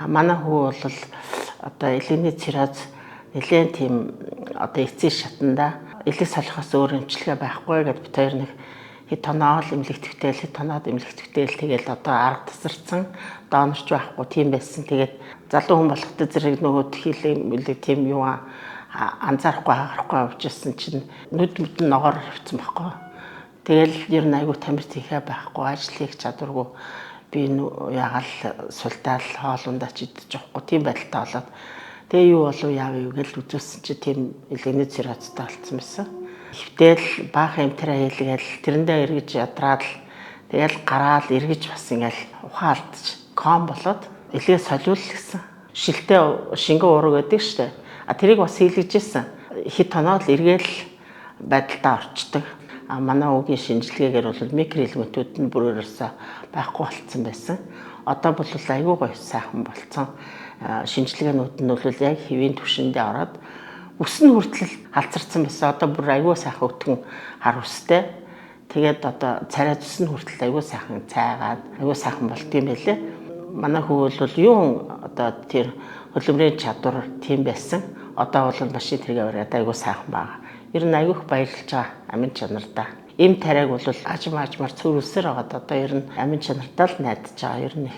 Манай хүү бол одоо элегний цирроз нэлээд тийм одоо эцсийн шатанда элэг солихоос өөр эмчилгээ байхгүй гэдээ бид хоёр нэг хэд тоноол эмнэлэгт төвтэй хэд тоноод эмнэлэгт төвтэй тэгэл одоо арга тасарсан доонорч байхгүй тийм байсан. Тэгээд залуу хүн болохтой зэрэг нөгөө хийлээ тийм юу анзаарахгүй харахгүй явжсэн чинь нүд мэдэн ногоор хөвцөн байхгүй. Тэгэл ер нь айгүй тамирт хийхэ байхгүй ажил хийх чадваргүй би ягаал сулдаал хоолундаа ч идэж явахгүй тийм байдалтай болоод тэгээ юу болов яав юу гэж үзүүлсэн чи тийм элегний циррозтой болсон байсан. Хөвтэл баахан эмтраа хийлгээл тэрэндээ эргэж ядраад тэгэл гараал эргэж бас ингээл ухаан алдчих ком болоод элгээ солиул гэсэн. Шилтэй шингэн уураг гэдэг штэ. Тэрийг бас хийлгэжсэн. Хэд тоноод эргээл байдалтай орчдөг. Манай үгийн шинжилгээгээр бол микроэлементүүд нь бүр ерөөсөө байхгүй болцсон байсан. Одоо бол айгүй гоё сайхан болцсон. Шинжилгээнүүд нь бол яг хэвийн түвшиндээ ороод үс нь хүртэл халцарсан байсан. Одоо бүр айгүй сайхан өтгөн хар үстэй. Тэгээд одоо царай зүс нь хүртэл айгүй сайхан цайгаад айгүй сайхан болт юм байлээ. Манай хүү бол юу одоо тэр хөлбөрийн чадвар тийм байсан. Одоо бол машин тэргээ бариад айгүй сайхан байгаа. Ер нь айгүйх баярлж байгаа амин чанартаа. Им тариаг бол ажмаар цөөрөсөр байгаа. Одоо ер нь амин чанартаа л найдаж байгаа ер нь.